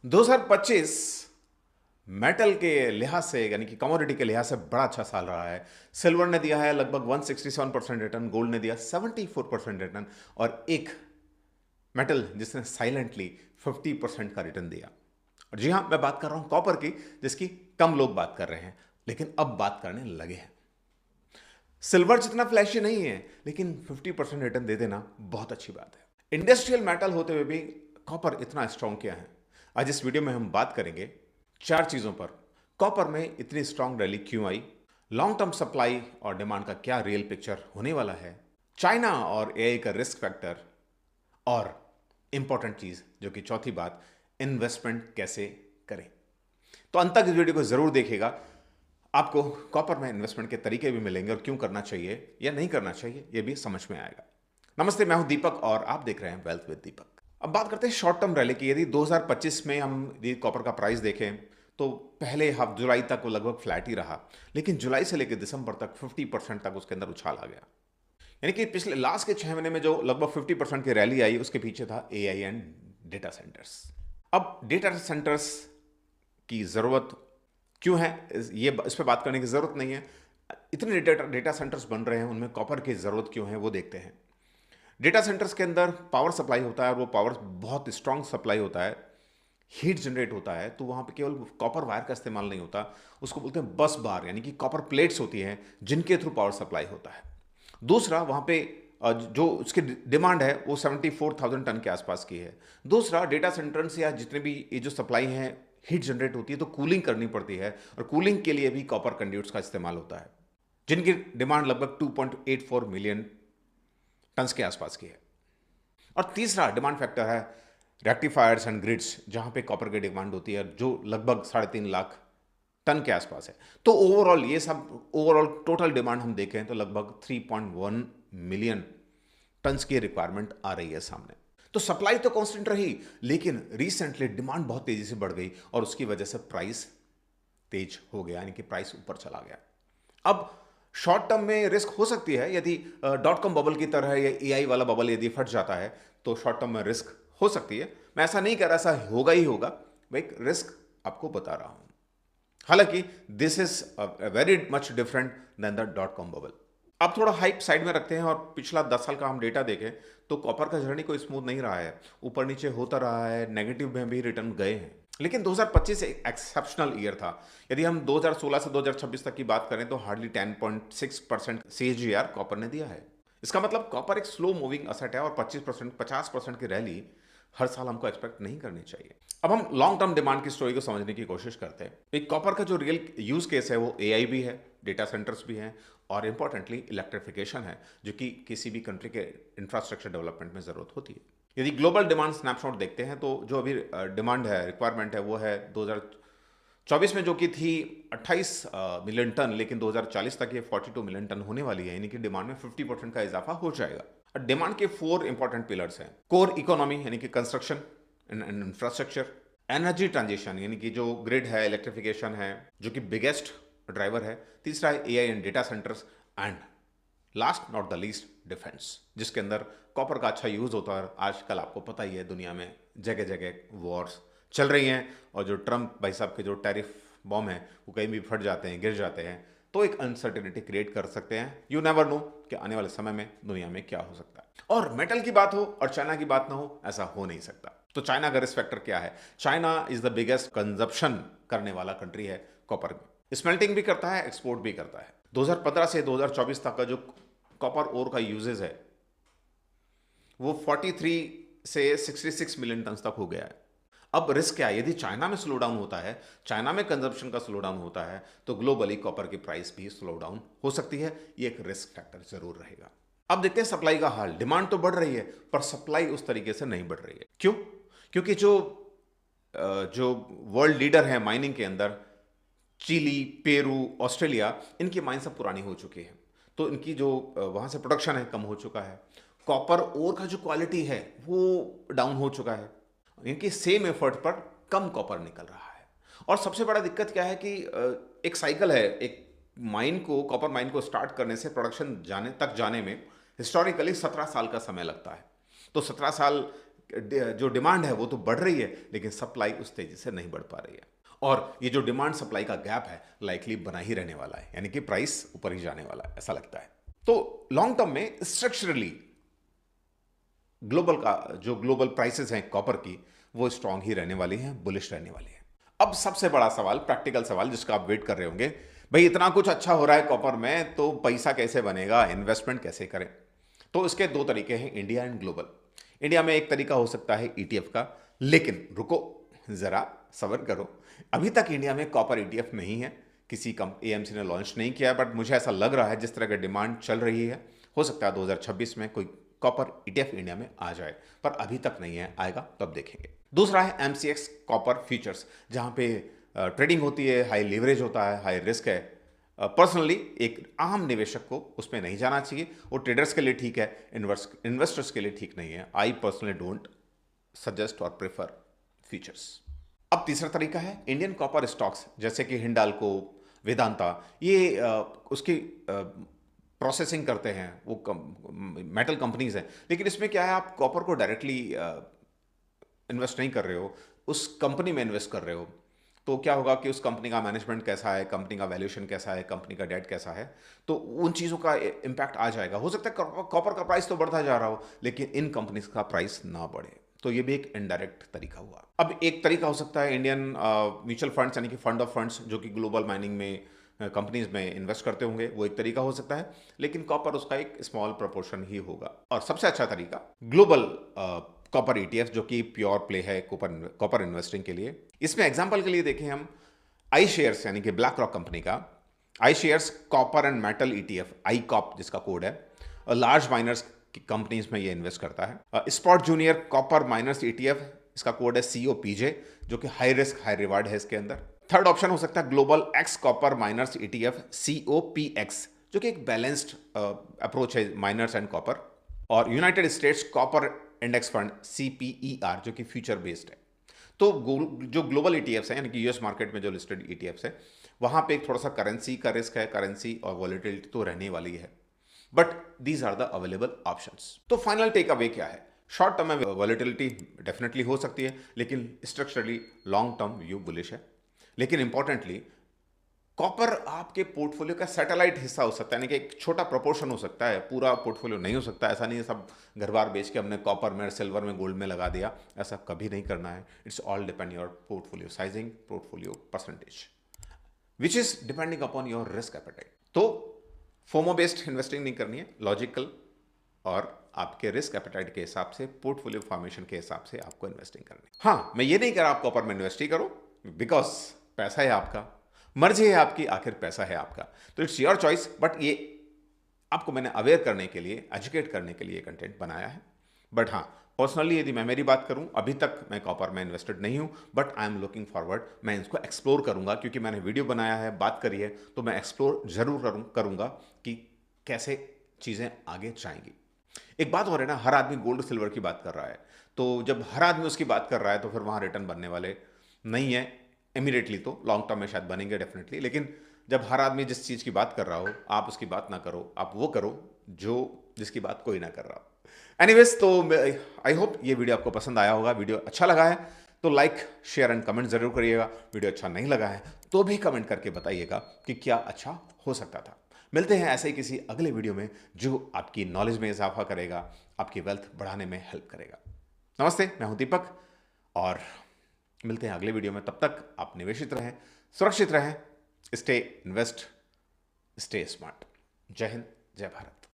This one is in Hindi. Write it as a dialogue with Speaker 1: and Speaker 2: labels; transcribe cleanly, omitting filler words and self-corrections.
Speaker 1: 2025 मेटल के लिहाज से यानी कि कमोडिटी के लिहाज से बड़ा अच्छा साल रहा है। सिल्वर ने दिया है लगभग 167% रिटर्न, गोल्ड ने दिया 74% रिटर्न और एक मेटल जिसने साइलेंटली 50% का रिटर्न दिया। और जी हां, मैं बात कर रहा हूं कॉपर की, जिसकी कम लोग बात कर रहे हैं लेकिन अब बात करने लगे हैं। सिल्वर जितना फ्लैशी नहीं है लेकिन 50% रिटर्न दे देना बहुत अच्छी बात है। इंडस्ट्रियल मेटल होते हुए भी कॉपर इतना स्ट्रांग क्या है, आज इस वीडियो में हम बात करेंगे चार चीजों पर। कॉपर में इतनी स्ट्रांग रैली क्यों आई, लॉन्ग टर्म सप्लाई और डिमांड का क्या रियल पिक्चर होने वाला है, चाइना और एआई का रिस्क फैक्टर, और इंपॉर्टेंट चीज जो कि चौथी बात, इन्वेस्टमेंट कैसे करें। तो अंत तक इस वीडियो को जरूर देखिएगा, आपको कॉपर में इन्वेस्टमेंट के तरीके भी मिलेंगे और क्यों करना चाहिए या नहीं करना चाहिए यह भी समझ में आएगा। नमस्ते, मैं हूं दीपक और आप देख रहे हैं वेल्थ विद दीपक। अब बात करते हैं शॉर्ट टर्म रैली की। यदि 2025 में हम यदि कॉपर का प्राइस देखें तो पहले हाफ जुलाई तक वो लगभग फ्लैट ही रहा, लेकिन जुलाई से लेकर दिसंबर तक 50% तक उसके अंदर उछाल आ गया। यानी कि पिछले लास्ट के 6 महीने में जो लगभग 50% की रैली आई उसके पीछे था एआई एंड डेटा सेंटर्स। अब डेटा सेंटर्स की जरूरत क्यों है, ये इस पर बात करने की जरूरत नहीं है। इतने डेटा सेंटर्स बन रहे हैं, उनमें कॉपर की जरूरत क्यों है वो देखते हैं। डेटा सेंटर्स के अंदर पावर सप्लाई होता है और वो पावर बहुत स्ट्रांग सप्लाई होता है, हीट जनरेट होता है, तो वहाँ पे केवल कॉपर वायर का इस्तेमाल नहीं होता, उसको बोलते हैं बस बार, यानी कि कॉपर प्लेट्स होती हैं जिनके थ्रू पावर सप्लाई होता है। दूसरा, वहाँ पे जो उसकी डिमांड है वो 74,000 टन के आसपास की है। दूसरा, डेटा सेंटर्स या जितने भी ये जो सप्लाई है हीट जनरेट होती है तो कूलिंग करनी पड़ती है और कूलिंग के लिए भी कॉपर कंड्यूट्स का इस्तेमाल होता है जिनकी डिमांड लगभग 2.84 मिलियन टन्स के आसपास की है। और तीसरा डिमांड फैक्टर है रेक्टिफायर्स एंड ग्रिड्स, जहां पे कॉपर की डिमांड होती है जो लगभग 3.5 लाख टन के आसपास है। तो ओवरऑल ये सब ओवरऑल टोटल डिमांड हम देखें तो लगभग 3.1 मिलियन टन्स की रिक्वायरमेंट आ रही है सामने। तो सप्लाई तो कांस्टेंट रही, लेकिन रिसेंटली डिमांड बहुत तेजी से बढ़ गई और उसकी वजह से प्राइस तेज हो गया, यानी कि प्राइस ऊपर चला गया। अब शॉर्ट टर्म में रिस्क हो सकती है, यदि डॉट कॉम बबल की तरह या एआई वाला बबल यदि फट जाता है तो शॉर्ट टर्म में रिस्क हो सकती है। मैं ऐसा नहीं कह रहा ऐसा होगा ही होगा, मैं एक रिस्क आपको बता रहा हूं। हालांकि this is very much different than the dot com bubble. अब थोड़ा हाइप साइड में रखते हैं और पिछला 10 साल का हम डेटा देखें तो कॉपर का जर्नी कोई स्मूथ नहीं रहा है, ऊपर नीचे होता रहा है, नेगेटिव में भी रिटर्न गए हैं। लेकिन 2025 एक एक्सेप्शनल ईयर था। यदि हम 2016 से 2026 तक की बात करें तो हार्डली 10.6% सीएजीआर कॉपर ने दिया है। इसका मतलब कॉपर एक स्लो मूविंग असेट है और 50% की रैली हर साल हमको एक्सपेक्ट नहीं करनी चाहिए। अब हम लॉन्ग टर्म डिमांड की स्टोरी को समझने की कोशिश करते हैं। एक कॉपर का जो रियल यूज केस है वो एआई भी है, डेटा सेंटर्स भी हैं और इंपॉर्टेंटली इलेक्ट्रिफिकेशन है, जो कि किसी भी कंट्री के इंफ्रास्ट्रक्चर डेवलपमेंट में जरूरत होती है। यदि ग्लोबल डिमांड स्नैपशॉट देखते हैं तो जो अभी डिमांड है, रिक्वायरमेंट है, वो है 2024 में जो कि थी 28 मिलियन टन, लेकिन 2040 तक ये 42 मिलियन टन होने वाली है, यानी कि डिमांड में 50% का इजाफा हो जाएगा। डिमांड के 4 इंपॉर्टेंट पिलर्स हैं। कोर इकोनॉमी यानी कि construction and infrastructure, energy transition यानी कि जो ग्रिड है, इलेक्ट्रिफिकेशन है जो कि बिगेस्ट ड्राइवर है, तीसरा है AI and data centres, and last not the least defence, जिसके अंदर कॉपर का अच्छा यूज होता है। आजकल आपको पता ही है दुनिया में जगह जगह वॉर्स चल रही हैं और जो ट्रम्प भाई साहब के जो टैरिफ बॉम्ब है वो कहीं भी फट जाते हैं, गिर जाते हैं, तो एक अनसर्टेनिटी क्रिएट कर सकते हैं। यू नेवर नो कि आने वाले समय में दुनिया में क्या हो सकता है। और मेटल की बात हो और चाइना की बात ना हो, ऐसा हो नहीं सकता। तो चाइना का रिस्क फैक्टर क्या है? China is the biggest consumption करने वाला कंट्री है कॉपर में, स्मेल्टिंग भी करता है, एक्सपोर्ट भी करता है। 2015 से 2024 तक का जो कॉपर ओर का यूजेज है वो 43 से 66 मिलियन टन तक हो गया है। अब रिस्क क्या है? यदि चाइना में स्लो डाउन होता है, चाइना में कंजप्शन का स्लो डाउन होता है, तो ग्लोबली कॉपर की प्राइस भी स्लो डाउन हो सकती है। ये एक रिस्क फैक्टर जरूर रहेगा। अब देखते हैं सप्लाई का हाल। डिमांड तो बढ़ रही है पर सप्लाई उस तरीके से नहीं बढ़ रही है। क्यों? क्योंकि जो वर्ल्ड लीडर है माइनिंग के अंदर, चिली, पेरू, ऑस्ट्रेलिया, इनकी माइन सब पुरानी हो चुकी है, तो इनकी जो वहां से प्रोडक्शन है कम हो चुका है। कॉपर ओर का जो क्वालिटी है वो डाउन हो चुका है, इनकी सेम एफर्ट पर कम कॉपर निकल रहा है। और सबसे बड़ा दिक्कत क्या है कि एक साइकिल है, एक माइन को, कॉपर माइन को स्टार्ट करने से प्रोडक्शन जाने में हिस्टोरिकली 17 साल का समय लगता है। तो 17 साल जो डिमांड है वो तो बढ़ रही है, लेकिन सप्लाई उस तेजी से नहीं बढ़ पा रही है। और ये जो डिमांड सप्लाई का गैप है लाइकली बना ही रहने वाला है, यानी कि प्राइस ऊपर ही जाने वाला है, ऐसा लगता है। तो लॉन्ग टर्म में स्ट्रक्चरली जो ग्लोबल प्राइसेस हैं कॉपर की, वो स्ट्रांग ही रहने वाली हैं, बुलिश रहने वाली है। अब सबसे बड़ा सवाल, प्रैक्टिकल सवाल जिसका आप वेट कर रहे होंगे, भाई इतना कुछ अच्छा हो रहा है कॉपर में तो पैसा कैसे बनेगा, इन्वेस्टमेंट कैसे करें? तो इसके दो तरीके हैं, इंडिया एंड ग्लोबल। इंडिया में एक तरीका हो सकता है ईटीएफ का, लेकिन रुको जरा, सब्र करो। अभी तक इंडिया में कॉपर ईटीएफ नहीं है, किसी एएमसी ने लॉन्च नहीं किया, बट मुझे ऐसा लग रहा है जिस तरह की डिमांड चल रही है, हो सकता है 2026 में कोई कॉपर ईटीएफ इंडिया में आ जाए, पर अभी तक नहीं है, आएगा तब देखेंगे। दूसरा है एमसीएक्स कॉपर फ्यूचर्स, जहां पे ट्रेडिंग होती है, हाई लीवरेज होता है, हाई रिस्क है। पर्सनली एक आम निवेशक को उसमें नहीं जाना चाहिए, वो ट्रेडर्स के लिए ठीक है, इन्वेस्टर्स के लिए ठीक नहीं है। आई पर्सनली डोंट सजेस्ट और प्रेफर फ्यूचर्स। अब तीसरा तरीका है इंडियन कॉपर स्टॉक्स, जैसे कि हिंडाल्को, वेदांता, ये उसकी प्रोसेसिंग करते हैं, वो मेटल कंपनीज हैं, लेकिन इसमें क्या है, आप कॉपर को डायरेक्टली इन्वेस्ट नहीं कर रहे हो, उस कंपनी में इन्वेस्ट कर रहे हो। तो क्या होगा कि उस कंपनी का मैनेजमेंट कैसा है, कंपनी का वैल्यूएशन कैसा है, कंपनी का डेट कैसा है, तो उन चीज़ों का इम्पैक्ट आ जाएगा। हो सकता है कॉपर का प्राइस तो बढ़ता जा रहा हो, लेकिन इन कंपनीज का प्राइस ना बढ़े, तो ये भी एक इनडायरेक्ट तरीका हुआ। अब एक तरीका हो सकता है इंडियन म्यूचुअल फंड्स, यानी कि फंड ऑफ फंड्स, जो कि ग्लोबल माइनिंग में कंपनीज में इन्वेस्ट करते होंगे, वो एक तरीका हो सकता है, लेकिन कॉपर उसका एक स्मॉल प्रोपोर्शन ही होगा। और सबसे अच्छा तरीका ग्लोबल कॉपर ईटीएफ, जो कि प्योर प्ले है कॉपर इन्वेस्टिंग के लिए। इसमें एग्जांपल के लिए देखें हम आई शेयर्स, यानी कि ब्लैक रॉक कंपनी का iShares copper and metal ETF, ICOP जिसका कोड है, लार्ज माइनर्स की कंपनीज में ये इन्वेस्ट करता है। Spot junior copper miners ETF, इसका कोड है COPJ, जो कि हाई रिस्क हाई रिवार्ड है इसके अंदर। थर्ड ऑप्शन हो सकता है Global X copper miners ETF, COPX, जो कि एक बैलेंस्ड अप्रोच है माइनर्स एंड कॉपर। और United States copper index fund, CPER, जो कि फ्यूचर बेस्ड है। तो जो ग्लोबल ईटीएफ्स हैं, यानी कि यूएस मार्केट में जो लिस्टेड ईटीएफ्स है, वहां पे एक थोड़ा सा करेंसी का रिस्क है, करेंसी और वॉलेटिलिटी तो रहने वाली है, but these are the available options. तो फाइनल टेक अवे क्या है? शॉर्ट टर्म में वॉलेटिलिटी डेफिनेटली हो सकती है, लेकिन structurally long term view bullish है। लेकिन इंपॉर्टेंटली कॉपर आपके पोर्टफोलियो का सैटेलाइट हिस्सा हो सकता है, यानी कि एक छोटा प्रोपोर्शन हो सकता है, पूरा पोर्टफोलियो नहीं हो सकता। ऐसा नहीं है सब घर बार बेच के हमने कॉपर में, सिल्वर में, गोल्ड में लगा दिया, ऐसा कभी नहीं करना है। It's all depend your portfolio sizing, portfolio percentage, which is depending upon your risk appetite. तो फोमो बेस्ड इन्वेस्टिंग नहीं करनी है, लॉजिकल और आपके रिस्क एपेटाइट के हिसाब से, पोर्टफोलियो फॉर्मेशन के हिसाब से आपको इन्वेस्टिंग करनी है। हाँ, मैं ये नहीं कह रहा आप कॉपर में इन्वेस्ट ही करो, बिकॉज पैसा है आपका, मर्जी है आपकी, आखिर पैसा है आपका, तो इट्स योर चॉइस। बट ये आपको मैंने अवेयर करने के लिए, एजुकेट करने के लिए कंटेंट बनाया है। बट हाँ, पर्सनली यदि मैं मेरी बात करूं, अभी तक मैं कॉपर में इन्वेस्टेड नहीं हूं, but I am looking forward, मैं इसको एक्सप्लोर करूंगा, क्योंकि मैंने वीडियो बनाया है, बात करी है, तो मैं एक्सप्लोर जरूर करूंगा कि कैसे चीज़ें आगे जाएंगी। एक बात और है ना, हर आदमी गोल्ड सिल्वर की बात कर रहा है, तो जब हर आदमी उसकी बात कर रहा है, तो फिर वहां रिटर्न बनने वाले नहीं है इमीडिएटली। तो लॉन्ग टर्म में शायद बनेंगे डेफिनेटली, लेकिन जब हर आदमी जिस चीज़ की बात कर रहा हो, आप उसकी बात ना करो, आप वो करो जिसकी बात कोई ना कर रहा हो। एनीवेज, तो आई होप ये वीडियो आपको पसंद आया होगा। वीडियो अच्छा लगा है तो लाइक, शेयर एंड कमेंट जरूर करिएगा। वीडियो अच्छा नहीं लगा है तो भी कमेंट करके बताइएगा कि क्या अच्छा हो सकता था। मिलते हैं ऐसे ही किसी अगले वीडियो में, जो आपकी नॉलेज में इजाफा करेगा, आपकी वेल्थ बढ़ाने में हेल्प करेगा। नमस्ते, मैं हूं दीपक, और मिलते हैं अगले वीडियो में। तब तक आप निवेशित रहें, सुरक्षित रहें, स्टे इन्वेस्ट, स्टे स्मार्ट। जय हिंद, जय भारत।